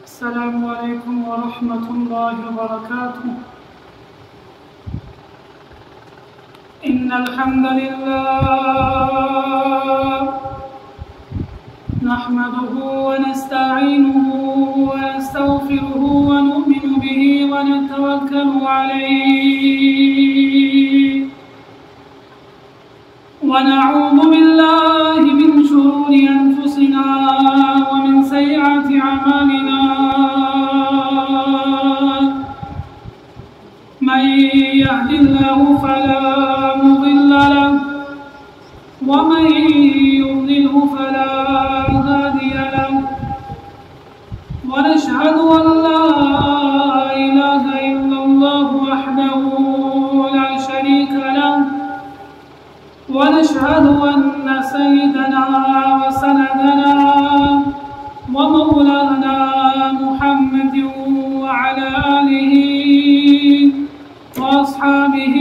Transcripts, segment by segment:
السلام عليكم ورحمة الله وبركاته. إن الحمد لله نحمده ونستعينه ونستغفره ونؤمن به ونتوكل عليه ونعوذ بالله من شرور أنفسنا ومن سيئات أعمالنا. من يهد الله فلا مضل له ومن يضلله فلا هادي له، ونشهد أن لا إله إلا الله وحده لا شريك له، ونشهد أن سيدنا وسندنا ومولانا محمد وعلى آله وأصحابه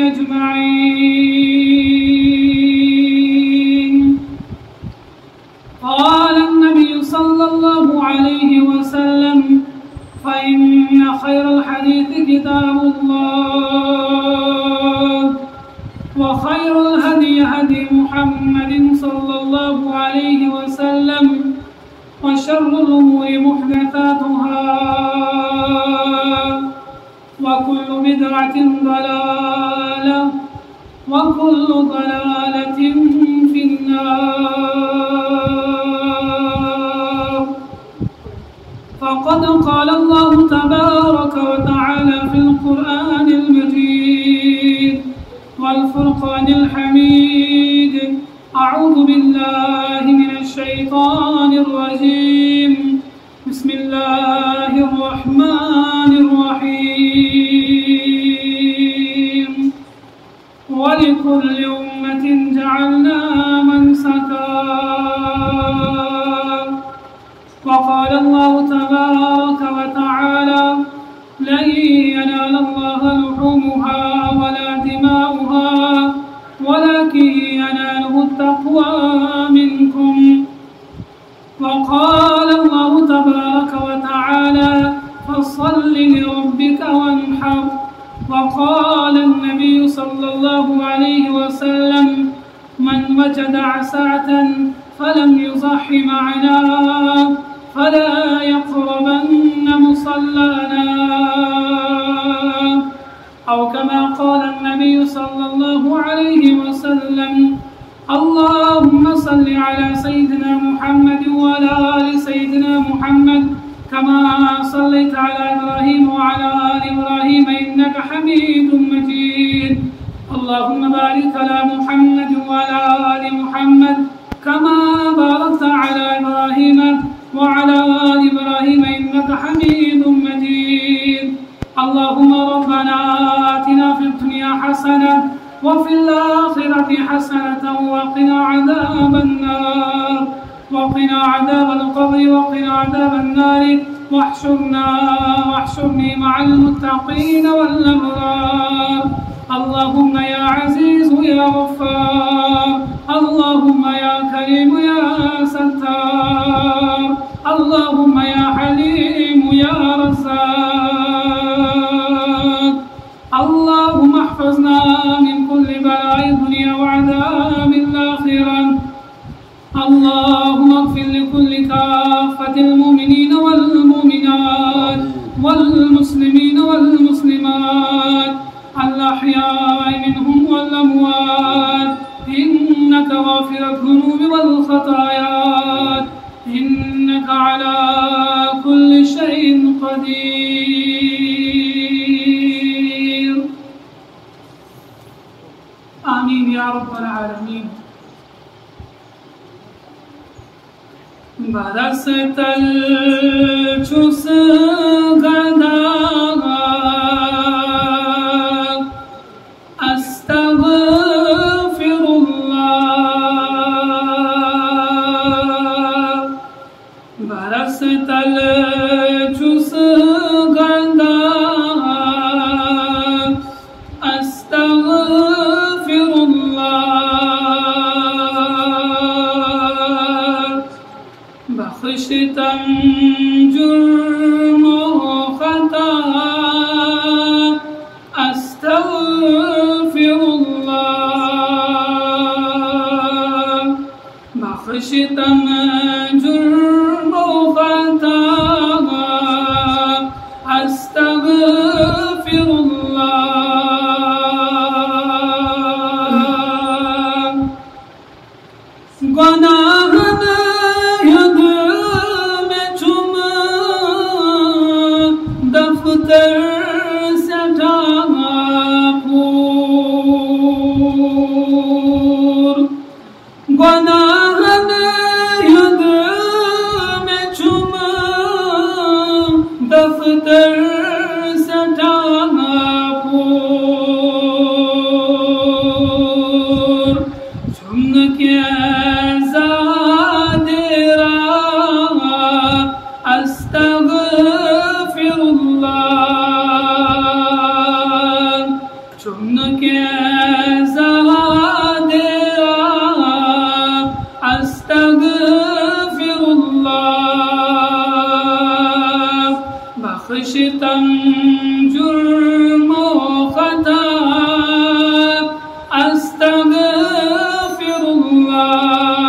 أجمعين. قال النبي صلى الله عليه وسلم: فإن خير الحديث كتاب الله، وخير الهدي هدي محمد صلى الله عليه وسلم، وشر الأمور محدثاتها، وكل بدعة ضلالة، وكل ضلالة في النار. فقد قال الله تبارك وتعالى في القرآن المجيد والفرقان الحميد: أعوذ بالله من الشيطان الرجيم، بسم الله الرحمن الرحيم. ولكل أمة جعلنا منسكا. وقال الله تبارك وتعالى: لن ينال الله لحومها ولا دماؤها ولكن يناله التقوى منكم. وقال الله تبارك وتعالى: فصل لربك وانحر. وقال النبي صلى الله عليه وسلم: من وجد عسعة فلم يصح معنا فلا يقربن مصلانا، أو كما قال النبي صلى الله عليه وسلم: اللهم صل على سيدنا محمد وعلى آل سيدنا محمد كما صليت على إبراهيم وعلى آل إبراهيم إنك حميد مجيد. اللهم بارك على محمد وعلى آل محمد كما باركت على إبراهيم وعلى آل إبراهيم إنك حميد مجيد. اللهم ربنا آتنا في الدنيا حسنة وفي الآخرة حسنة وقنا عذاب النار، وقنا عذاب القبر، وقنا عذاب النار، واحشرني مع المتقين والأبرار. اللهم يا عزيز يا غفار، اللهم يا كريم يا ستار، اللهم يا حليم يا رزاق. اللهم احفظنا من كل بلاء الدنيا وعذاب الآخرة. اللهم اغفر لكل كافة المؤمنين والمؤمنات والمسلمين والمسلمات الأحياء منهم والأموات، إنك غافر الذنوب والخطايا، إنك على كل شيء قدير. آمين يا رب العالمين. برستل چوس غدا استغفر الله. برستل چوس غدا استغفر الله. بخش بخشتم جرم و خطا استغفر اللہ بخشتم جرم و خطا استغفر اللہ گناہ ید میں چم دفتر سے ڈھاپور گناہ ید میں چم دفتر سے ڈھاپور چمن کے استغفر اللہ چمن کے زادرا استغفر اللہ بخشتم جرم و خطا استغفر اللہ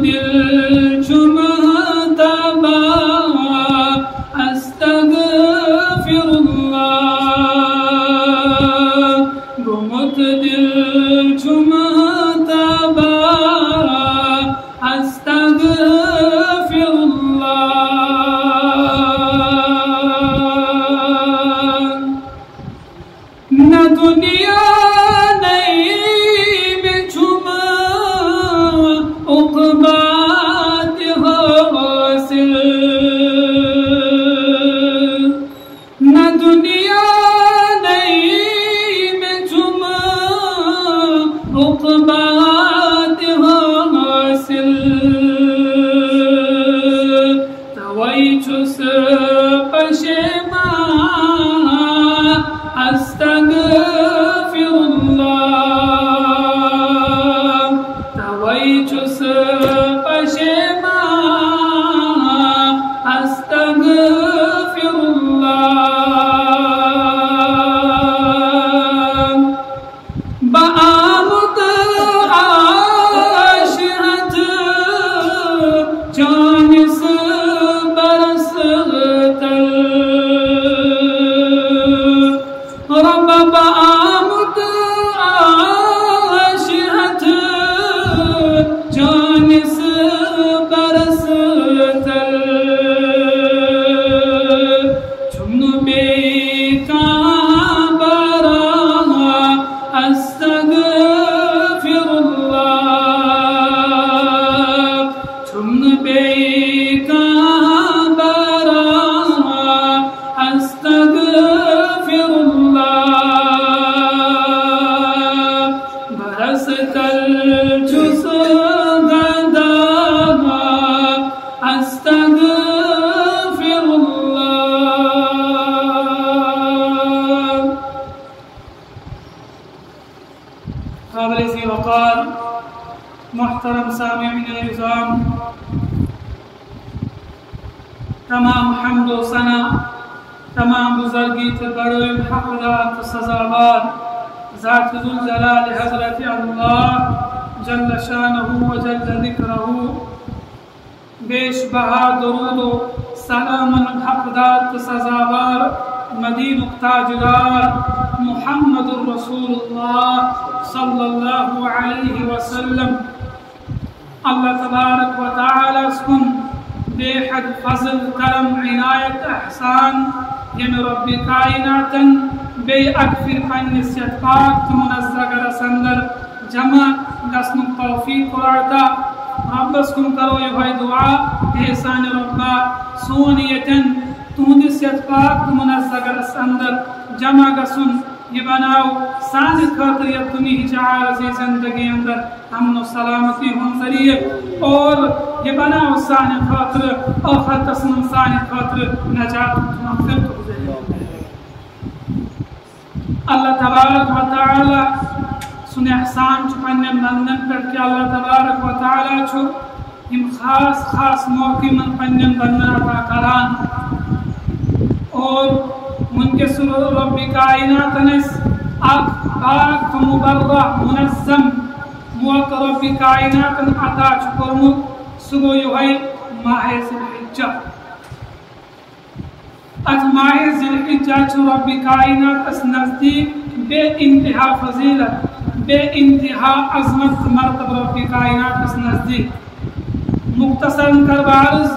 دل چمتا با استغفر اللہ گمت دل چمتا با استغفر اللہ نہ دنیا عقبات حاصل نہ دنیا نہیں میں چم عقبات حاصل توئی چس پشیمان استغفر اللہ توئی چس پشیمان استغفر اللہ بآمد عاشرت جانس برس تل رب بآمد عاشرت جانس برس تل چمن بے کعبرا استغفر اللہ چمن بے کعبرا استغفر اللہ برس تل چس استغفر اللہ قابل ذی وقار محترم سامعین العظام تمام حمد و ثنا تمام بزرگی تبرع حق ذات سزاوار ذات ذو الجلال حضرت اللہ جل شانہ و جل ذکرہ بیش بہا درود و سلام حق ذات سزاوار مدین تاجدار محمد الرسول اللہ صلی اللہ علیہ وسلم اللہ تبارک و تعالی اسکن بے حد فضل کرم عنایت احسان یم رب کائناتن بے اکفر پنیسیت پاک منزہ گرسندر جمع گسن توفیق راتا ربس کم کرو یہ دعا اے سان ربا سون یتن تہندس یت پاک تو منزہ اندر جمع گسن یہ بناو سان خاطر یا تمہیں جعارضی زندگی اندر امن و سلامتی ہم ذریعہ اور یہ بناو سان خاطر آخر تسلم سان خاطر نجات مغفرت ذریعہ اللہ تبارک و تعالی سن احسان پنن بندن پر کہ اللہ تبارک و تعالی چھو یم خاص خاص موقع من پنن بندن عطا کران اور منکسر رب کائنات نس پاک مبرہ منظم موقع رب کائنات عطا چکرمت سگو یہ ماہ ذوالحجہ ات ماہ ذوالحجہ چھ رب کائنات نزدیک بے انتہا فضیلت بے انتہا عظمت مرتبہ رب کائنات نزدیک مختصر کربارز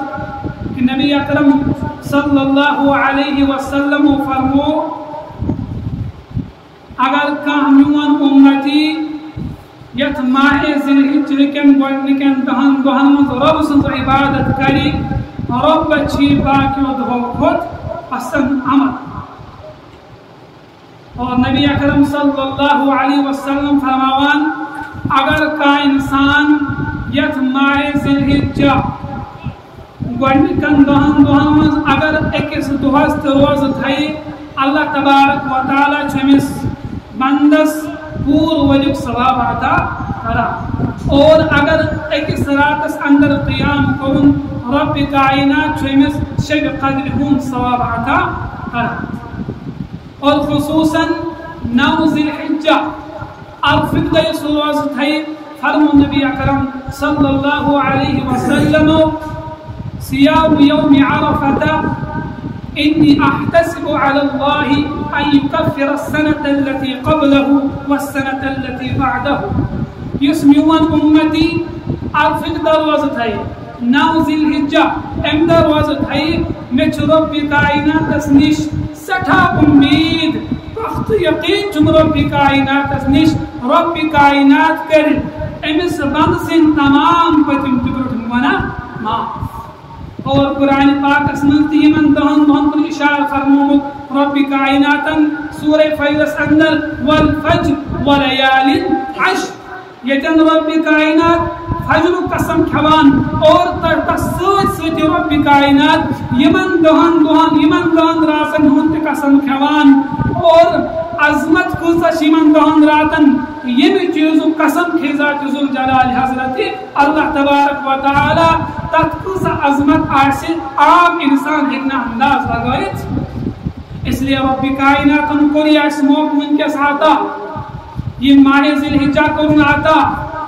کہ نبی اکرم صلی اللہ علیہ وسلم فرمو اگر کان میون امتی یت ماہ ذوالحجہ کن گۄڈنِکٮ۪ن 10 دۄہن منٛز رب سٕنٛز عبادت کری رب چھی باقیو دۄہو کھۄت پسند عمل اور نبی اکرم صلی اللہ علیہ وسلم فرماوان اگر کا انسان یت ماہ ذوالحجہ گۄڈنِکٮ۪ن 10 دۄہن منٛز اگر أکِس دۄہس تہِ روزٕ تھایہِ اللہ تبارک و تعالیٰ چھُ أمِس بندس پوٗرٕ ؤریُک ثواب عطا کران اور اگر أکِس راتس اندر قیام کوٚرُن رب کائنات چھُ أمِس شب قدر ہُنٛد ثواب عطا کران اور خصوصاً 9 ذوالحجہ الفطر یُس روزٕ تھایہِ فرمو نبی اکرم صلی اللہ علیہ وسلم صيام يوم عرفة إني أحتسب على الله أن يكفر السنة التي قبله والسنة التي بعده يسمون أمتي عرفت دروازة هاي 9 ذوالحجة ام دروازة هاي مچ رب کائنات نش سٹھا امید وقت یقین چم رب کائنات نش رب کائنات کر امس بند سن تمام پتم تبرت منا معاف اور قرآن پاک اسمن تیمن دہن دہن پر اشارہ فرمومت رب کائناتن سورہ فیض اندر والفجر ولیال عشر یتن رب کائنات فجر قسم کھوان اور تسوت سوت رب کائنات یمن دہن راتن ہند قسم کھوان اور عظمت کھوزا شیمن دہن راتن یہ چیزو قسم کھیزا جزل جلال حضرت اللہ تبارک و تعالی تتکوزا عظمت آشی عام انسان ہکنا انداز لگائیت اس لیے رب کائنات ان کو لیا اس موقع من کے ساتھا یہ ماہ ذوالحجہ کو آتا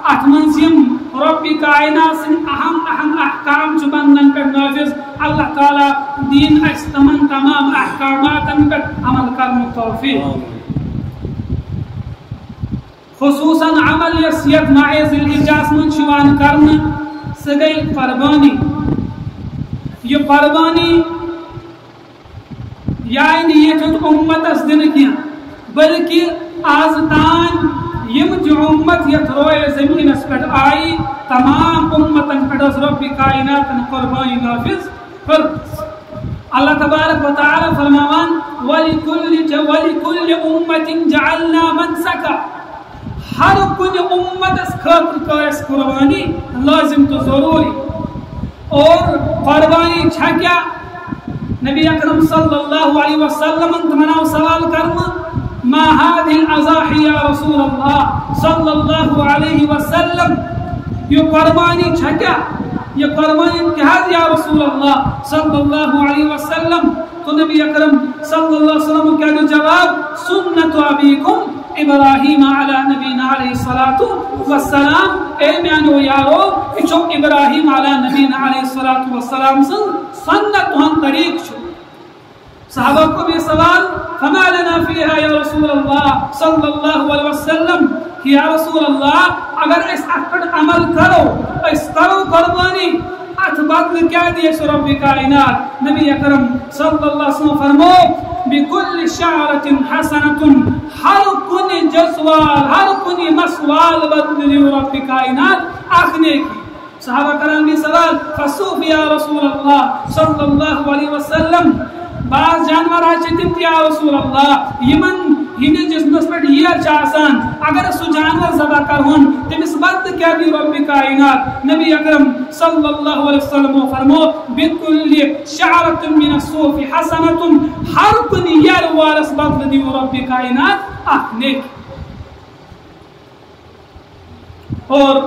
اتمنزیم رب کائنات سے اہم احکام جو بندن پر نافذ اللہ تعالی دین استمن تمام احکامات پر عمل کرنے توفیق خصوصاً عمل یسیت ماہ ذوالحجہ من شوان کرنے سے گئی قربانی یہ قربانی یعنی یہ جو امت اس دن کیا بلکہ آز تان یم جو امت یہ روئے زمین اس پر آئی تمام امتن پر از رب کائنات قربانی نافذ فرد اللہ تبارک و تعالی فرماوان وَلِكُلِّ أُمَّةٍ جَعَلْنَا مَنْسَكَ ہر کن امت اس خاطر کا اس قربانی لازم تو ضروری اور قربانی چھا کیا نبی اکرم صلی اللہ علیہ وسلم تمناو سوال کرنا ما هذه الأضاحي یا رسول اللہ صلی اللہ علیہ وسلم یہ قربانی چھا کیا یہ قربانی انتہاز یا رسول اللہ صلی اللہ علیہ وسلم تو نبی اکرم صلی اللہ علیہ وسلم کیا جو جواب سنت ابیکم ابراہیم علی نبینا علیہ الصلاة والسلام اے میانو یارو اچھو ابراہیم علی نبینا علیہ الصلاة والسلام سنت ہم طریق چھو صحابہ کو بھی سوال فما لنا فیہا یا رسول اللہ صلی اللہ علیہ وسلم کہ یا رسول اللہ اگر اس اکڑ عمل کرو اس کرو قربانی ات بدل کیا دیئے سو رب کائنات نبی اکرم صلی اللہ علیہ وسلم فرمو بکل شعرت حسنت ہر کن جسوال ہر کن مسوال بدل رب کائنات آخنے کی صحابہ کرام بھی سوال فصوف یا رسول اللہ صلی اللہ علیہ وسلم بعض جانور تم یا رسول اللہ یمن ہند جسمس پہ یہ آسان اگر سہ جانور ذبح کرہن تمس بدل کیا دی رب کائنات نبی اکرم صلی اللہ علیہ وسلم فرمو بکل شعرۃ من الصوف حسنۃ ہر کن یار وارس بدل دی رب کائنات اخ نیک اور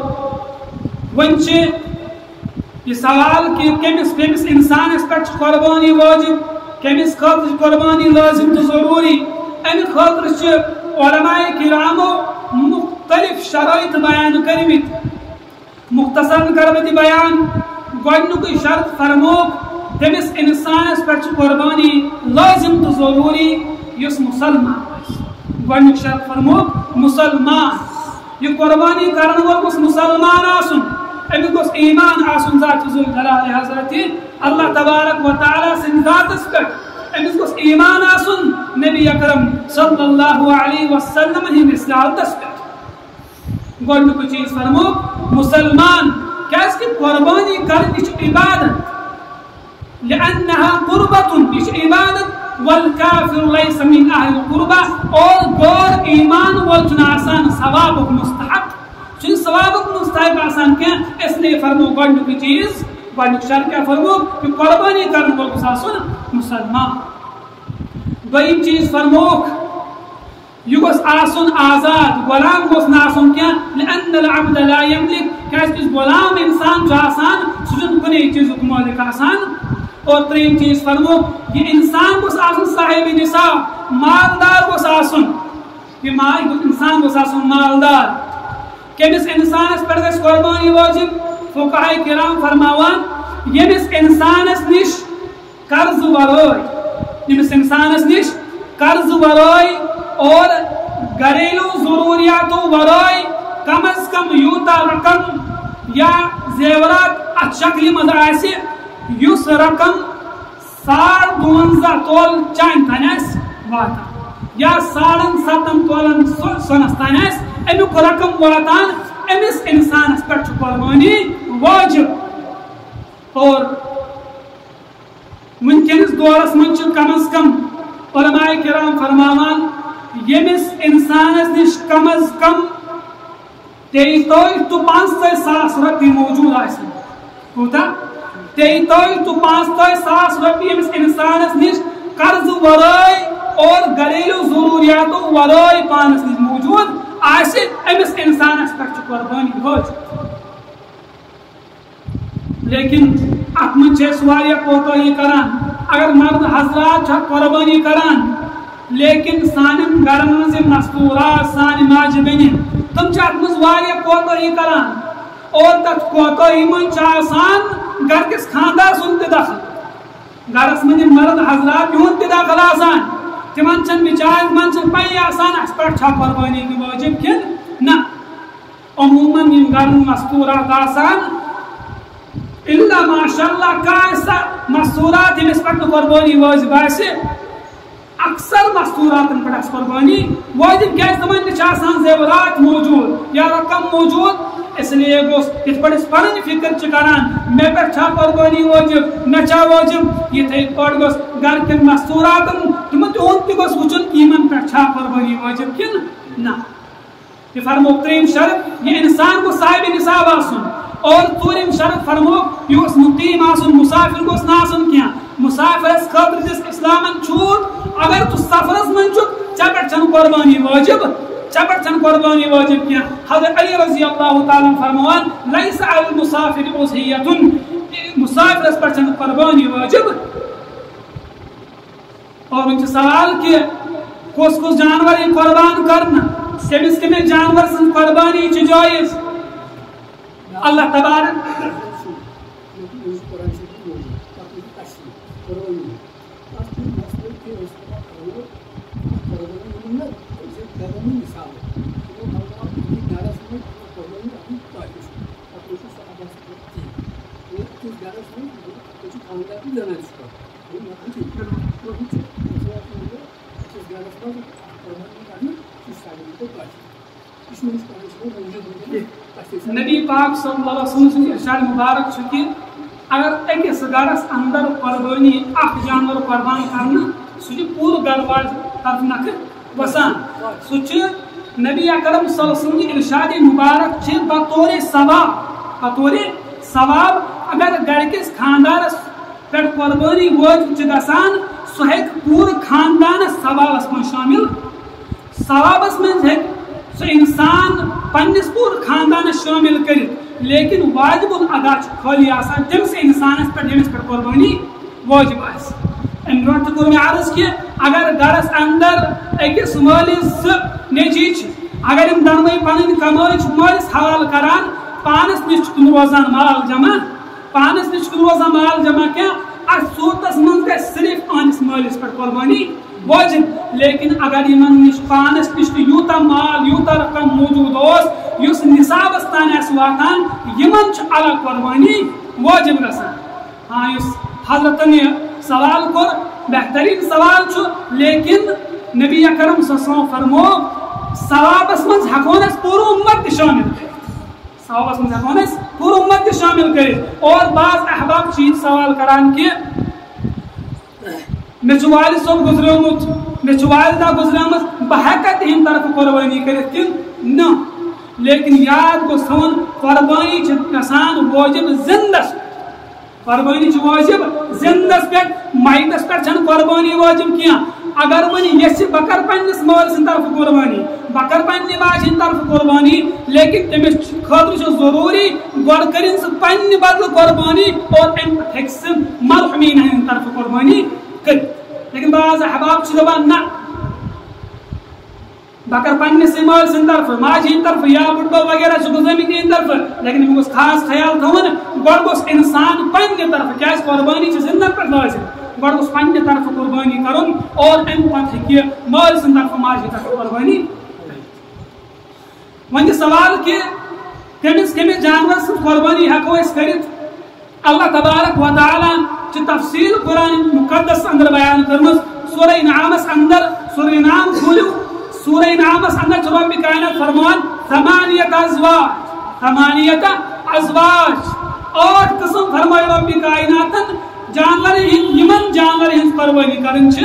ونچ یہ سوال کہ کمس انسانس پہ قربانی واجب کمس خاطر قربانی لازم تو ضروری ام خاطر علماء کرامو مختلف شرائط بیان کرمت مختصر کرمت بیان گوڑنک شرط فرموک تمس انسانس پہ قربانی لازم تو ضروری یس مسلمان گوڑنک شرط فرموک مسلمان یہ قربانی کرنے وول گوس مسلمان آسن امیک گوس ایمان آسن ذات ذوالجلال حضرت اللہ تبارک و تعالی سن ذاتس پہ امس گوس ایمان آسن نبی اکرم صلی اللہ علیہ وسلم ہندس ذاتس پہ گوڑنک چیز فرمو مسلمان کیاز کہ قربانی کرنی چھ عبادت لأنها قربة یہ عبادت والکافر لیس من اہل القربہ اور غور ایمان والچن آسان ثوابک مستحق چن ثوابک مستحق آسان کیا اس نے فرمو گوڑنک چیز گوڑنک شرط کیا فرمو کہ قربانی کرنے کو گساسن مسلمان دویم چیز فرموک یہ گوس آسن آزاد غلام گوس ناسن کیا لأن العبد لا یملک کیا اس غلام انسان جو آسان سجن کنے چیز کو مالک آسان اور تریم چیز فرمو یہ انسان گوس آسن صاحب نصاب مالدار گوس آسن یہ انسان گوس آسن مالدار کمس انسانس پر گس قربانی واجب فقہاء کرام فرماوان یمس انسانس نش قرض ورائی یمس انسانس نش قرض ورائی اور گھریلو ضروریاتو ورائی کم از کم یوتا رقم یا زیورات ات شکل مز آسی یس رقم 52 تول چان تانس واتا یا 7.5 تولن سونس تانس امیک رقم واتان امس انسانس پر قربانی واجب اور ونکس دورس من کم از کم علماء کرام فرماوان یمس انسانس نش کم از کم 23 to 5 ساس رۄپیہِ موجود آسن کوتا 23 to 5 ساس رۄپیہِ یمس انسانس نش قرض ورائی اور گھریلو ضروریاتو ورائی پانس نش موجود آسہِ امس انسانس پہ قربانی واجب لیکن ات من کوتاہی کران اگر مرد حضرات قربانی کران لیکن سان گھرن من مستورات سان ماجہ بین تم ات من کوتاہی کران اور تک کوتاہی من گھر کس خاندار سن دخل گھرس من مرد حضرات یہد دخل آسان تمن چھ بچار من پی آسان اس پہ قربانی کی واجب کن نہ عموماً یم گھرن مستورات آسان الا ماشاءاللہ کا ایسا مستورات یمس پہ قربانی واجب آسہ اکثر مستورات پہ قربانی واجب کیا تمن نش آسان زیورات موجود یا رقم موجود اس لیے گوس یت پہ پن فکر کران مے پہ قربانی واجب نہ واجب یہ پہ گوس گھر کن مستورات تمن تہد تہ گوس وچن تمن پہ قربانی واجب کن نہ یہ فرمو تریم شرط یہ انسان کو صاحب نصاب آسن اور ژوٗرِم شرط فرمو یہ گوس مقیم آسن مسافر گوس نہ آسن کیا مسافرس خاطر دس اسلامن چھوٹ اگر تو سفرس من چھُکھ ژےٚ پٮ۪ٹھ چھنہٕ قربانی واجب ژےٚ پٮ۪ٹھ چھنہٕ قربانی واجب کیا حضرت علی رضی اللہ تعالیٰ فرماوان لیس علی المسافر اضحیۃ مسافرس پٮ۪ٹھ چھنہٕ قربانی واجب اور وۄنۍ چھُ سوال کہ کُس کُس جانور یی قربان کرنہٕ کٔمِس کٔمِس جانور سٕنٛز قربانی چھِ جٲیز اللہ تبارک نبی پاک صلی اللہ علیہ وسلم ارشاد مبارک چھ کہ اگر اکس گرس اندر قربانی اخ جانور قربان کرنا سہ پور گر وال طرف نکھ وسان سہ نبی اکرم صلی اللہ علیہ وسلم ارشاد مبارک چھ بطور ثواب اگر گرکس خاندارس پہ قربانی واجب گسان سہ پور خاندانس ثوابس من شامل ثوابس من سہ انسان پنس پور خاندانس شامل کر لیکن واجب الادا خالی آسان تمس انسانس پہ یمس پہ قربانی واجب آس ام برونٹ کور میں عرض کہ اگر گرس اندر اکس مالس نیچی اگر ام دنوی پن کمائی مالس حوالہ کران پانس نش روزان مال جمع کیا ات صورتس من گھر صرف آنس مالس پہ قربانی واجب لیکن اگر یمن نش پانس نش یوتا مال یوتا رقم موجود اس نصابس تان واتان یمن الگ قربانی واجب گسان ہاں اس حضرت نے سوال کور بہترین سوال لیکن نبی اکرم صلی اللہ علیہ وسلم فرمو ثوابس من ہکونس پور امت شامل ثوابس من ہکونس پور امت شامل کر اور بعض احباب چیز سوال کران کہ مے والد صاحب گزریومت مے والدہ گزریمت بہ ہیکا تہند طرف قربانی کرت کن نہ لیکن یاد گوس تھون قربانی گژھان واجب زندس قربانی واجب زندس پہ مائتس پہ چھن قربانی واجب کیا اگر ون یس بکر پنس مال سن طرف قربانی بکر پنہ ماج ہند طرف قربانی لیکن تمس خاطر ضروری گوڑ کرن سہ پنہ بدل قربانی اور ام ہیکس مرحومین ہند طرف قربانی کر لیکن بعض احباب دپان نہ بکر پنس مال سن طرف ماج ہند طرف یا بڑ بب وغیرہ گزرمت ہند طرف لیکن مے گوس خاص خیال تھون گوڑ گوس انسان پنہ طرف کیا قربانی زندہ پہ لازم گوڑ گوس پنہ طرف قربانی کرن اور ام پتہ ہیکہ مال سن طرف ماج ہند طرف قربانی ون سوال کہ کمس جانور سن قربانی ہیکو اس کرت اللہ تبارک و تعالی چھ تفصیل قرآن مقدس اندر بیان کرمز سورہ انعامس اندر سورہ انعام کھولو سورہ انعامس اندر چھ رب کائنات فرمان ثمانیت ازواج 8 قسم فرمائے رب کائناتن جانور یمن جانور ہن قربانی کرن چھ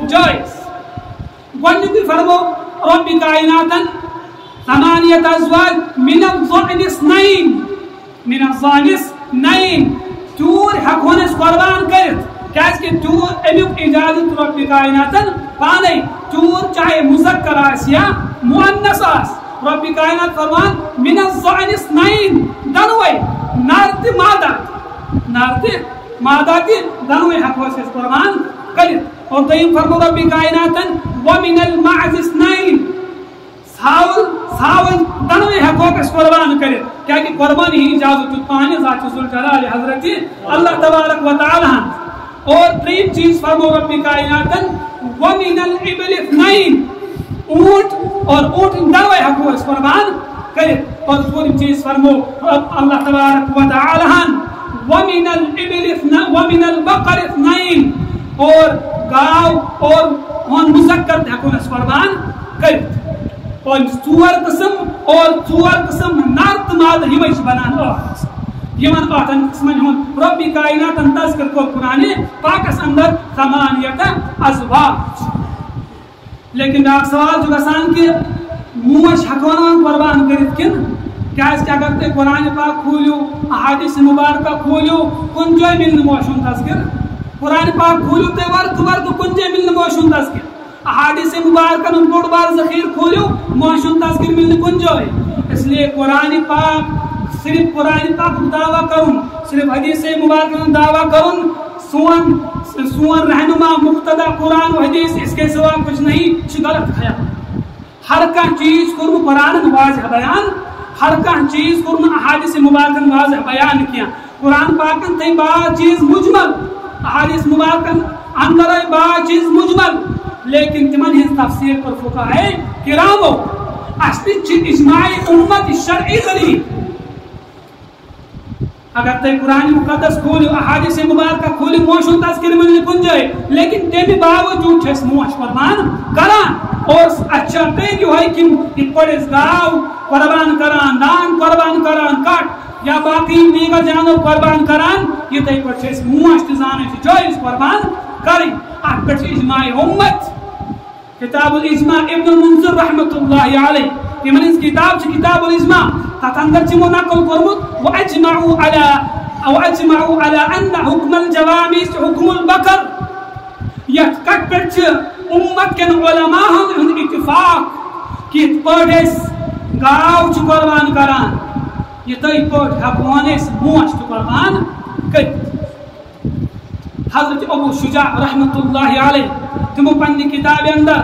جائز گۄڈنیُکُے فرمو رب کائناتن ثمانیت ازواج من الظان اثنین تور ہکون اس قربان کرت کیاز کہ تور امیک اجازت رب کائناتن پانے تور چاہے مذکر آس یا مؤنث آس رب کائنات فرمان من الظان اثنین دنوے نارت مادہ دنوے ہکوس اس قربان کرت اور دویم فرمو رب کائناتن ومن المعز اثنین ساول دنوے ہکوک اس قربان کرے کیا کہ قربانی ہی اجازت پانے ذات ذوالجلال حضرت اللہ تبارک و تعالی اور تریم چیز فرمو رب کائناتن ومن الابل اثنین اونٹ اور اونٹ دنوے ہکوک اس قربان کرے اور تریم چیز فرمو اللہ تبارک و تعالی ومن البقر اثنین اور گاو اور مذکر ہکوک اس قربان کرے اور ژور قسم نر ماد ہمیں بنان یمن 8 قسمن ہند رب کائناتن تذکر کو قرآن پاکس اندر ثمانیت ازواج لیکن بیاکھ سوال گژھان کہ موش ہکوان قربان کرت کن کیاز کہ اگر تھی قرآن پاک کھولو احادیث مبارکہ کھولو کن جائے ملن موش ہند تذکر قرآن پاک کھولو تے ورد کن جائے ملن موش ہند تذکر احادیث مبارکہ ان بڑ بار ذخیر کھولو موشن تذکر ملنے کن جائے اس لیے قرآن پاک صرف قرآن پاک دعویٰ کرن صرف حدیث مبارکہ دعویٰ کرن سون رہنما مقتدہ قرآن و حدیث اس کے سوا کچھ نہیں چھ غلط خیال ہر کان چیز کرن قرآن واضح بیان ہر کان چیز کرن احادیث مبارکہ واضح بیان کیا قرآن پاکن تے بعض چیز مجمل احادیث مبارکہ اندر بعض چیز مجمل لیکن تمن ہن تفسیر پر فقہاء کرامو اصلی اجماع امت شرعی دلیل اگر تے قرآن مقدس کھولو احادیث مبارکہ کھولو موشن تذکر من کن جائے لیکن تمہیں باوجود چھس موش قربان کران اور اچھا تے جو ہے کہ پڑس گاو قربان کران دان قربان کران کٹ یا باقی دیگر جانور قربان کران یہ تے پر چھس موش تزانے سے جائز قربان کریں ات پہ اجماع امت کتاب الاجماع ابن المنذر رحمۃ اللہ علیہ یمن اس کتاب سے کتاب الاجماع تات اندر چھ نقل کرمت واجمعوا على ان حکم الجوامس حکم البقر یہ کٹ پہ امت کے علماء ہند اتفاق کہ پڑھس گاو چھ قربان کران یہ تے پڑھ ہپون اس موش قربان کر حضرت ابو شجاع رحمۃ اللہ علیہ تمو پنی کتاب اندر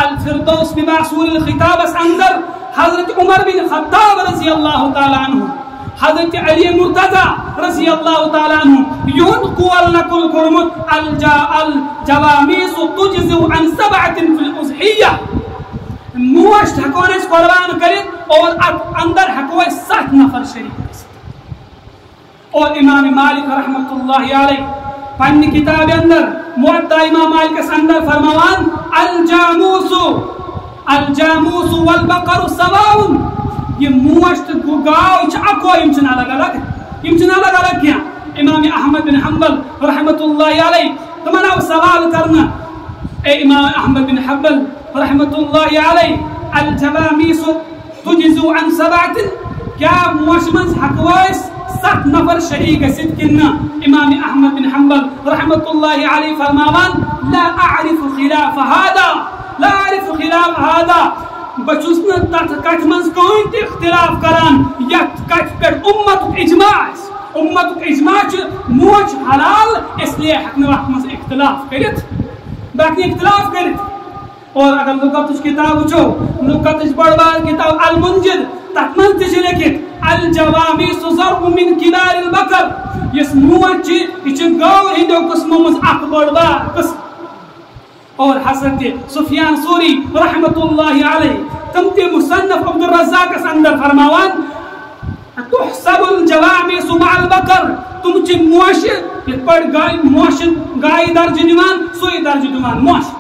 الفردوس بمعصور الخطاب اندر حضرت عمر بن خطاب رضی اللہ تعالی عنہ حضرت علی مرتضی رضی اللہ تعالی عنہ یون قول نقل کرمت الجوامیس تجزو عن 7 فی الاضحیہ موش ہکون اس قربان کرت اور اندر ہکو 7 نفر شریک اور امام مالک رحمۃ اللہ علیہ پنی کتاب اندر موطا امام مالک اندر فرماوان الجاموس والبقر سواء یہ موش تو گاو چھ اکو امچن الگ الگ کیا امام احمد بن حنبل رحمۃ اللہ علیہ تمنا سوال کرنا اے امام احمد بن حنبل رحمۃ اللہ علیہ الجوامیس تجزو عن 7 کیا موش من حقویس 7 نفر شریک گژھِتھ کنہ امام احمد بن حنبل رحمۃ اللہ علیہ فرماوان لا اعرف خلاف هذا بچوس نہ تتھ کتھ منٛز کٕہٕنۍ تہِ اختلاف کران یتھ کتھ پٮ۪ٹھ امتُک اجماع چھُ موج حلال اس لیے ہٮ۪کہِ نہٕ اتھ منٛز اختلاف کٔرِتھ باقی اختلاف کٔرِتھ اور اگر لغتٕچ کتاب وٕچھو لغتٕچ بٔڑ بار کتاب المنجد تتھ منٛز تہِ چھُ لیکھِتھ الجوامیس ضرب من کبار البقر یس موج چھِ یہِ چھِ گاو ہٕنٛدیو قٕسمو منٛز اکھ بٔڑ بار قٕسم اور حضرت سفیان ثوری رحمۃ اللہ علیہ تم تے مصنف عبد الرزاق اندر فرماوان تحسب الجوامس مع البقر تم چھ موش یہ پڑ گائے موش گائے درج دیوان سوئی درج دیوان موش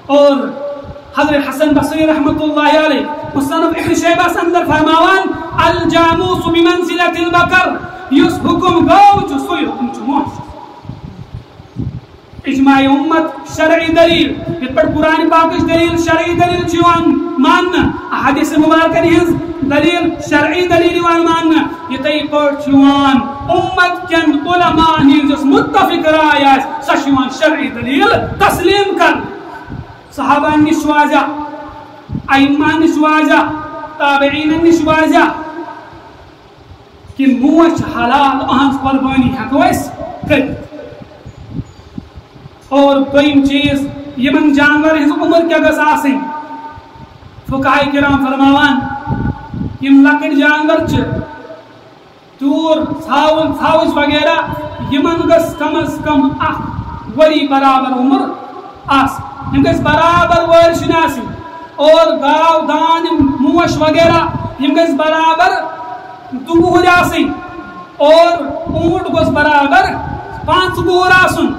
اور حضرت حسن بصری رحمۃ اللہ علیہ مصنف ابن شیبہ اندر فرماوان الجاموس بمنزلۃ البقر یس حکم گاو چھ سوئی حکم چھ موش اجماع امت شرعی دلیل یہ پر قرآن پاک دلیل شرعی دلیل چیوان ماننا احادیث مبارکہ ہنز دلیل شرعی دلیل مان یہ تی پر چیوان امت کن علماء ہنز متفق رائے سشوان شرعی دلیل تسلیم کر صحابہ نشواجہ ائمہ نشواجہ تابعین نشواجہ کہ موش حلال اہنز قربانی حقویس کر اور دویم چیز یمن جانور ہز عمر کیا گژھِ آسٕنۍ فقہاء کرام فرماوان یم لکٹ جانور چھ تور ژھاوٕج وغیرہ یمن گژھِ کم از کم اکھ ؤری برابر عمر آسٕنۍ یم گژھِ برابر وٲرشِنۍ آسٕنۍ اور گاو دان موش وغیرہ یم گژھِ برابر 2 وُہٕرۍ آسٕنۍ اور اونٹ گوٚژھ برابر 5 وُہُر آسُن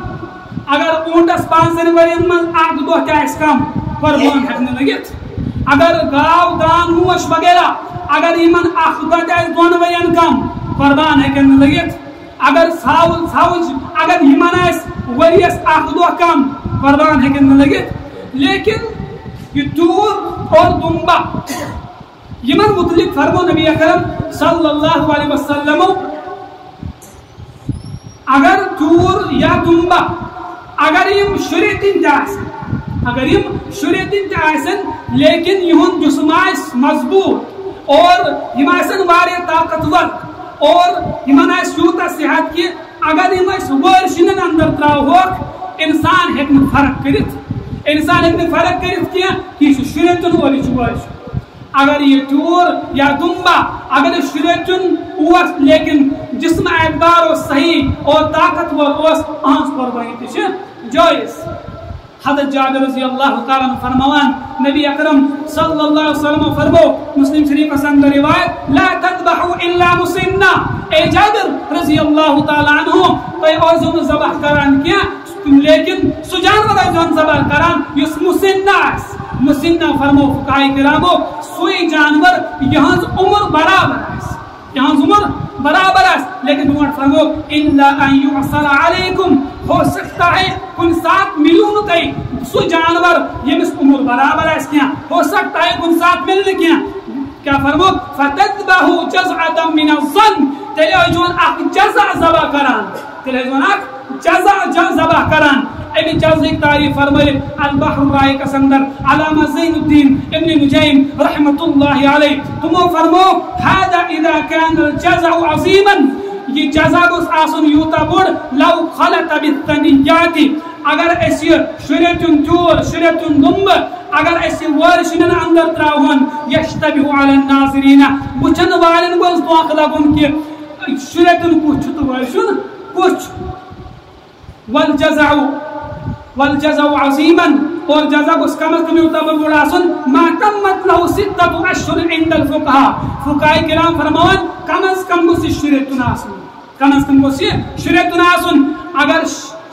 اگر اونٹس 5 ورین من اکھ دۄہ تہِ آسہِ کم قربان ہٮ۪کہِ نہٕ لٔگِتھ اگر گاو دان موش وغیرہ اگر یمن اکھ دۄہ تہِ آسہِ 2 ورین کم قربان ہٮ۪کن نہٕ لٔگِتھ اگر ژھاوٕج اگر یمن آسہِ ؤریس اکھ دۄہ کم قربان ہٮ۪کن نہٕ لٔگِتھ لیکن یہ تور اور دمبا یمن متعلق فرمو نبی اکرم صلی اللہ علیہ وسلم اگر تور یا دمبا اگر یم شریتن تاسن لیکن یہن جسم آس مضبوط اور یم آسن واریاہ طاقتور اور یمن آس یوتاہ صحت کہ اگر یم اس ورشنن اندر تراوہوک انسان ہیکہ نہ فرق کرت کی یہ شریتن اور یہ ورش اگر یہ ٹور یا دمبا اگر شریتن اوس لیکن جسم اعتبار و صحیح اور طاقتور اوس اہنز قربانی تہ جائز حضرت جابر رضی اللہ تعالیٰ عنہ فرماوان نبی اکرم صلی اللہ علیہ وسلم فرمو مسلم شریف اندر روایت لا تذبحوا الا مسنہ اے جابر رضی اللہ تعالی عنہ تُہۍ ٲسۍزیو نہٕ ذبح کران کینٛہہ لیکن سُہ جانور ٲسۍزیون ذبح کران یُس مُسِنہ آسہِ مُسِنہ فرمو فقہاء کرامو سُے جانور یہنٛز عمر برابر آسہِ یہنٛز عمر برابر آسہِ لیکن برونٛٹھ فرمو اِلَّا أَن يُعْصَرَ عَلَيْكُمْ ہو سکتا ہے کُنہِ ساتہٕ مِلیو نہٕ تۄہہِ سُہ جانور ییٚمِس عمر برابر آسہِ کینٛہہ ہو سکتا ہے کُنہِ ساتہٕ مِلہِ نہٕ کینٛہہ کیا فرمو فَتَذْبَحُوا جَزْعَةً مِنَ الظَّنِّ تیٚلہِ ٲسۍزیون اکھ جزع ذبح کران تیٚلہِ ٲسۍزیون اکھ جزع ذبح کران امہِ جزٕچ تعریف فرمٲیِتھ البحر الرائقس اندر علامہ زین الدین ابن نجیم رحمۃ اللہ علیہ تمو فرمو هذا اذا كان الجزع عظيما یہ جزع گوٚژھ آسُن یوٗتاہ بوٚڑ لو خلط بالثنیات اگر أسۍ یہِ شُرٮ۪تُن ٹیوٗر شُرٮ۪تُن دُمبہٕ اگر أسۍ یہِ وٲرۍ شُرٮ۪ن اندر تراوہون یشتبه علی الناظرین وٕچھن والٮ۪ن گوٚژھ دھوکہٕ لگُن کہِ شُرٮ۪تُن کُس چھُ تہٕ وٲرۍ شُن کُس چھُ والجزع عظيما اور جزع گوٚژھ کم از کم یوٗتاہ بوٚڑ آسُن ما تمت له 6 اشهر عند الفقهاء فقهاء کرام فرماوان کم از کم گوٚژھ یہِ شُرٮ۪تُن آسُن کم از کم گوٚژھ یہِ شُرٮ۪تُن آسُن اگر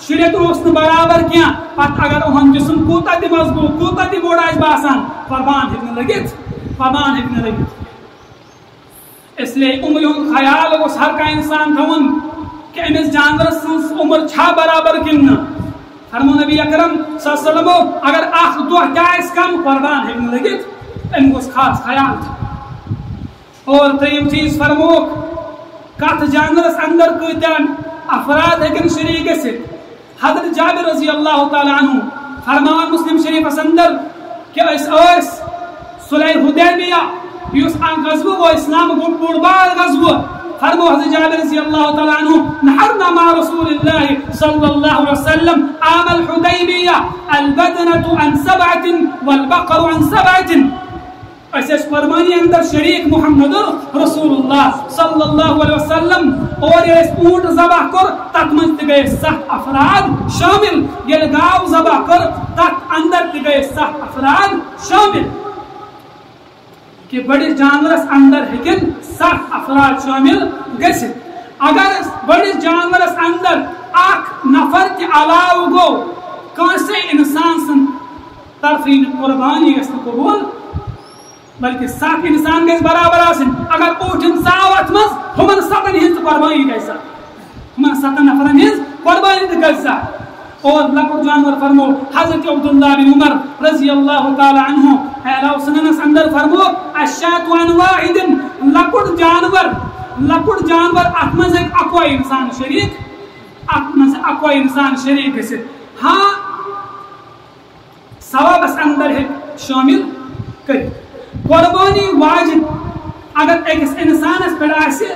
شُرٮ۪تُن اوس نہٕ برابر کینٛہہ پتہٕ اگر اُہُنٛد جسم کوٗتاہ تہِ مضبوٗط کوٗتاہ تہِ بوٚڑ آسہِ باسان قۄربان ہیٚکہِ نہٕ لٔگِتھ قۄربان ہیٚکہِ نہٕ لٔگِتھ اسلیے عمرِ ہُنٛد خیال گوٚژھ ہر کانٛہہ اِنسان تھاوُن کہ أمِس جانورس سٕنٛز عمر چھا برابر کِنہٕ نہٕ فرمو نبی اکرم صلی اللہ علیہ وسلم اگر اکھ دۄہ تہِ آسہِ کم قۄربان ہیٚکہِ نہٕ لٔگِتھ أمۍ گوٚژھ خاص خیال تھاوُن اور ترٛیٚیِم چیٖز فرموکھ کتھ جانورس اندر کۭتیاہ افراد ہیٚکن شریٖک گٔژھِتھ حضرت جابر رضی اللہ تعالیٰ عنہ فرماوان مسلم شریفس اندر کہ أسۍ ٲسۍ صلح حدیبیہ یُس اکھ غزوہ گوٚو اسلامُک بوٚڑ بار غزوہ فرمو حضرت جابر رضی اللہ تعالیٰ عنہ نحرنا مع رسول اللہ صلی اللہ علیہ وسلم عام الحدیبیہ البدنة عن 7 والبقر عن 7 أسۍ ٲسۍ قربانی اندر شریٖک محمد رسول اللہ صلی اللہ علیہ وسلم اور ییٚلہِ اَسہِ اونٹ ذبح کوٚر تتھ منٛز تہِ گٔے 7 افراد شٲمِل ییٚلہِ گاو ذبح کٔر تتھ اندر تہِ گٔے 7 افراد شٲمِل کہ بڑس جانورس اندر ہیٚکن 7 افراد شٲمِل گٔژھِتھ اگر بڑس جانورس اندر اکھ نفر تہِ علاوٕ گوٚو کٲنٛسے انسان سٕنٛد طرفہٕ یی نہٕ قۄربانی گژھِ نہٕ قبوٗل بلکہ 7 انسان گژھِ برابر آسٕنۍ اگر اوٗٹھ ژاو اتھ منٛز ہُمن 7 ہٕنٛز تہِ قۄربانی گژھِ ہُمن 7 نفرن ہٕنٛز قۄربانی تہِ گژھِ اور لۄکُٹ جانور فرمو حضرت عبداللہ بن عمر رضی اللہ تعالیٰ عنہ اعلیٰ سننس اندر فرمو الشاة عن واحد لۄکُٹ جانور اتھ منٛز ہیٚکہِ اکوے انسان شریٖک اتھ منٛز اکوے انسان شریٖک گٔژھِتھ ہاں ثوابس اندر ہیٚکہِ شٲمِل کٔرِتھ قۄربانی واجب اگر أکِس انسانس پٮ۪ٹھ آسہِ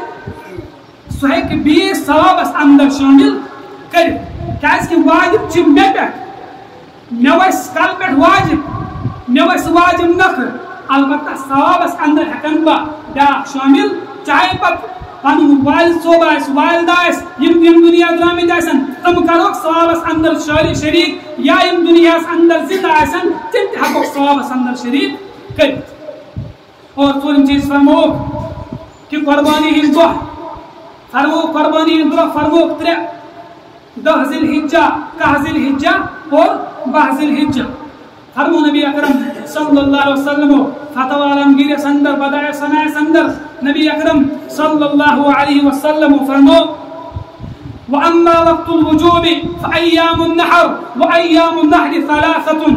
سُہ ہیٚکہِ بیٚیِس ثوابس اندر شٲمِل کٔرِتھ کیازکہِ واجب چھِ مےٚ پٮ۪ٹھ مےٚ وَسہِ کلہٕ پٮ۪ٹھ واجب مےٚ وَسہِ واجب نکھٕ البتہ ثوابس اندر ہیٚکن بہٕ بیٛاکھ شٲمِل چاہے پتہٕ پنُن والد صوب آسہِ والدہ آسہِ یِم دُنیا درٛامٕتۍ آسن تِم کروکھ ثوابس اندر شریٖک یا یِم دُنیاہس اندر زِندٕ آسن تِم تہِ ہیٚکوکھ ثوابس اندر شریٖک کٔرِتھ اور ژوٗرِم چیٖز فرموکھ کہ قۄربانی ہٕنٛدۍ دۄہ فرموکھ قۄربانی ہٕنٛدۍ دۄہ فرموکھ 3 10 ذی الحجہ 10 ذی الحجہ اور 12 ذی الحجہ فرمو نبی اکرم صلی اللہ علیہ وسلم فتح عالمگیر اندر بدائع صنائع اندر نبی اکرم صلی اللہ علیہ وسلم فرمو وَأَمَّا وَقْتُ الْوُجُوبِ فَأَيَّامُ النَّحْرِ وَأَيَّامُ النَّحْرِ 3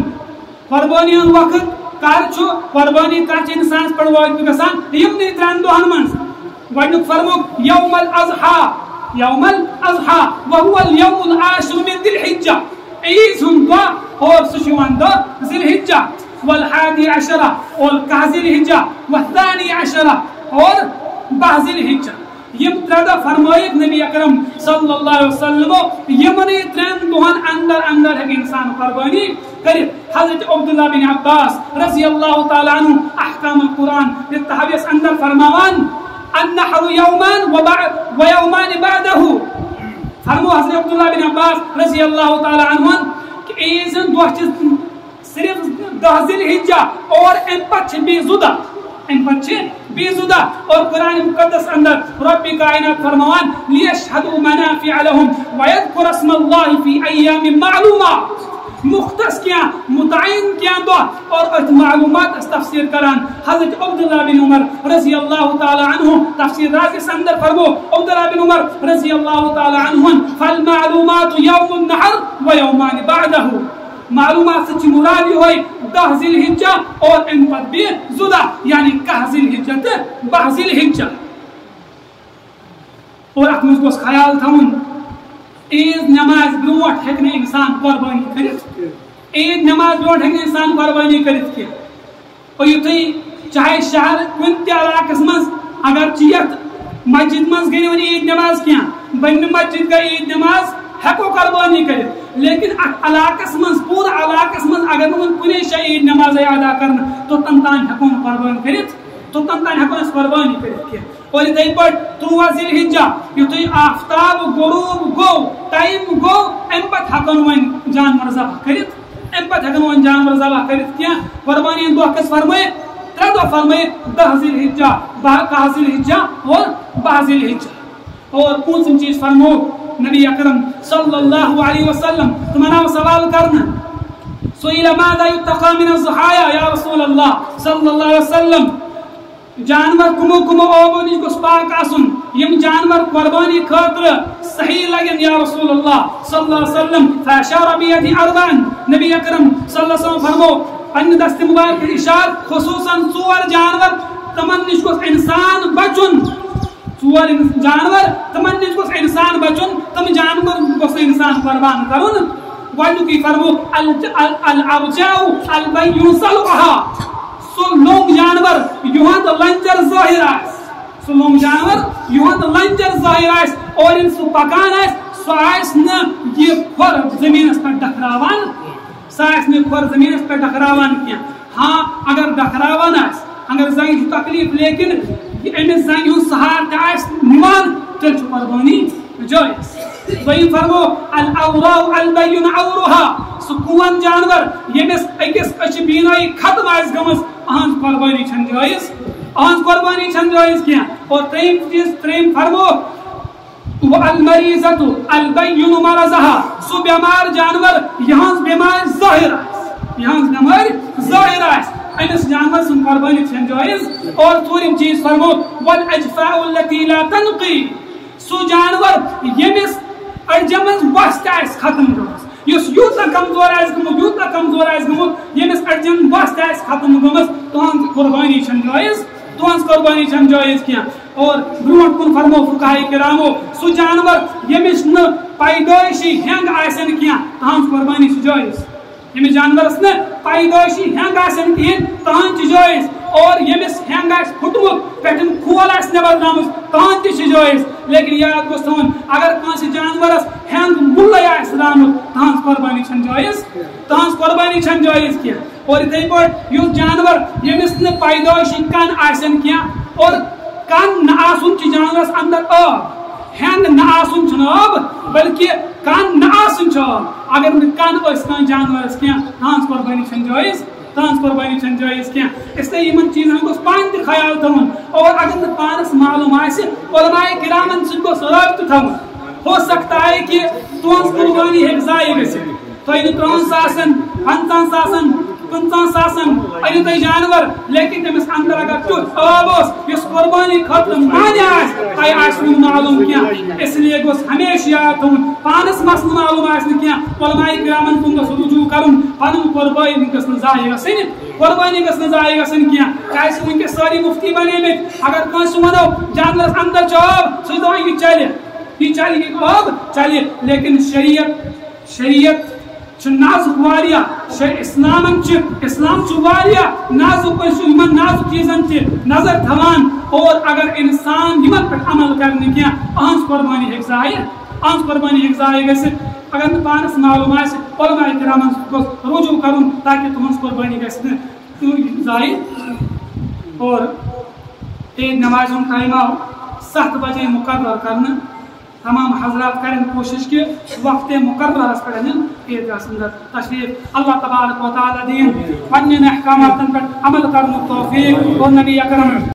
قۄربانی ہُنٛد وقت کر چھُ قۄربانی کر چھِ اِنسانس پٮ۪ٹھ وٲجِب گژھان یِمنٕے 3 دۄہن منٛز گۄڈٕنیُک فرموکھ یوم الاضحى وهو اليوم العاشر من ذي الحجة عيد ہُنٛد دۄہ اور سُہ چھُ یِوان دۄہ ذی الحجہ والحادی عشرہ اور 10 ذی الحجہ والثانی عشرہ اور 12 ذی الحجہ یم 3 دۄہ فرمٲیِکھ نبی اکرم صلی اللہ علیہ وسلم یمنٕے 3 دۄہن اندر اندر ہیٚکہِ اِنسان قۄربانی کٔرِتھ حضرت عبداللہ بن عباس رضی اللہ تعالیٰ عنہ احکام القرآن تحویس اندر فرماوان النحر يومان ويومان بعده فرمو حضرت عبداللہ بن عباس رضی اللہ تعالیٰ عنہ کہ عیٖذ دۄہ چھِ صرف 10 ذی الحجہ اور امہِ پتہٕ چھِ بیٚیہِ 2 دۄہ امہِ پتہٕ چھِ بیزدہ اور قرآن مقدس اندر رب کائنات فرموان لیشہدوا منافع لهم ویذکر اسم اللہ فی ایام معلومات مختص کیا متعین کیا دو اور معلومات اس تفسیر کران حضرت عبداللہ بن عمر رضی اللہ تعالی عنہ تفسیر راکس اندر فرمو عبداللہ بن عمر رضی اللہ تعالی عنہ فالمعلومات یوم النحر و یومان بعدہ معلومات سچی مراد یہ ہوئی 10 ذی الحجہ اور ان پر بھی زدہ یعنی 10 ذی الحجہ تے 12 ذی الحجہ اور اتمنز کو خیال تھون عید نماز بروٹ ہیکنے انسان قربانی کرت عید نماز بروٹ ہیکنے انسان قربانی کرت کی اور یہ تھی چاہے شہر کنتی علاقس مز اگر چیت مسجد مز گئی ونی عید نماز کیا بن مسجد کا عید نماز ہیکو قربانی کرت لیکن علاقس مز پورا علاقس مز اگر من کنے شاہ عید نماز ادا کرنا تو تنتان ہیکون قربانی کرت تو تنتان ہیکون اس قربانی کرت کی اور یہ پر 13 ذی الحجہ یہ آفتاب غروب گو ٹائم گو ام پت ہکن ون جانور ذبح کرت ام پت ہکن ون جانور ذبح کرت کیا قربانی دو کس فرمائے 3 دو فرمائے 10 ذی الحجہ 11 ذی الحجہ اور 12 ذی الحجہ اور کون چیز فرمو نبی اکرم صلی اللہ علیہ وسلم تمہارا سوال کرنا سئل ماذا يتقى من الضحايا یا رسول اللہ صلی اللہ علیہ وسلم جانور کمو کمو اوبونی کو سپاک آسن یم جانور قربانی خاطر صحیح لگن یا رسول اللہ صلی اللہ علیہ وسلم فاشار بیدی اربعن نبی اکرم صلی اللہ علیہ وسلم فرمو ان دست مبارک اشار خصوصاً 4 جانور تمن نش کو انسان بچن 4 جانور تمن نش کو انسان بچن تم جانور کو انسان قربان کرن گوڑنو کی فرمو الارجاؤ البین صلقها سو لونگ جانور یہاں لنجر ظاہر آئیس سو لونگ جانور یہاں لنجر ظاہر آئیس اور ان سو پکان آئیس سو آئیس نا یہ کھور زمین اس پر ڈکراوان سو آئیس نا کھور زمین اس پر ڈکراوان کیا ہاں اگر ڈکراوان آئیس اگر زنگ جو تکلیف لیکن ان زنگ ہوں سہار کا آئیس نمان تل چو قربانی جائیس وہی فرمو الاوراو البین عورها سکون جانور یمس اکس اچ بینائی ختم آئیس گمس آنس قربانی چھن جائز آنس قربانی چھن جائز کیا اور تریم فرمو المریضت البین مرضها سو بیمار جانور یہاں بیمار ظاہر آئیس یہاں بیمار ظاہر آئیس اینس جانور سن قربانی چھن جائز اور توریم چیز فرمو والاجفاء التي لا تنقی سو جانور یمس ارجمز وست آئیس ختم گمس یس یوتا کمزور آئیس گمو یوتا کمزور آئیس گمو یمس ارجن وست آئیس ختم گمس تہنز قربانی چھن جائز تہنز قربانی چھن جائز کیا اور برونٹ کن فرمو فقہائی کرامو سو جانور یمس ن پیدائشی ہنگ آئیسن کیا تہنز قربانی چھ جائز یمس جانور اس ن پیدائشی ہنگ آئیسن کیا تہنز چھ جائز اور یمس ہنگ آئیس پھٹمت پیٹن کھول آئیس نبر نامس تہنز چھ جائز لیکن یاد گوش تھون اگر کانسی جانورس ہنگ ملے آئیس رامت تہنز قربانی چھن جائز تہنز قربانی چھن جائز کیا اور اتھے پٹ یس جانور یمس ن پیدائشی کن آئیسن کیا اور کن نہ آسن چھ جانورس اندر آب ہنگ نہ آسن چھن آب بلکہ کن نہ آسن چھ آب اگر کن اس کان جانورس کیا تہنز قربانی چھن جائز تہنز قربانی چھن جائز کیا اس لیے یمن چیزن کو پان تہ خیال تھون اور اگر پانس معلوم آسہ علماء کرامن سن کو رابطہ تھون ہو سکتا ہے کہ تہنز قربانی ہیک ضائع گژھتھ تۄہہِ 30 ساسن 50 ساسن 50 ساسن أنو تۄہہِ جانور لیکن تٔمِس اندر اگر تیُتھ آب اوس یُس قربانی خٲطرٕ مانہِ آسہِ تۄہہِ آسہِ نہٕ معلوم کینٛہہ اسلیے گوٚژھ ہمیشہِ یاد تھاوُن پانس مس نہٕ معلوم آسہِ نہٕ کینٛہہ علماء کرامن کُن گوٚژھ رجوع کرُن پنُن قربانی گٔژھ نہٕ ضایع گژھٕنۍ قربانی گٔژھ نہٕ ضایع گژھٕنۍ کینٛہہ کیازِ وٕنکٮ۪س سٲری مُفتی بنیمٕتۍ اگر کٲنٛسہِ ونو جانورس اندر چھُ آب سُہ چھُ دپان یہِ چلہِ یہ آب چلے لیکن شریعت نازک واریاہ اسلام نازک نازک چیزن نظر تھوان اور اگر انسان یمن پہ عمل کرنے کی اہم قربانی ہیک ضائع گژھتھ اگر پانس معلوم آسہ علماء کرامن رجوع کرن تاکہ تہذ قربانی گژھِ ضائع اور عید نماز ٹائم آو 7 بجے مقرر کرنا تمام حضرات کریں کوشش کہ وقت مقرر پہ عیدگاہ اندر تشریف اللہ تبارک و تعالی دین پنن احکامات پر عمل کرنے توفیق اور نبی اکرم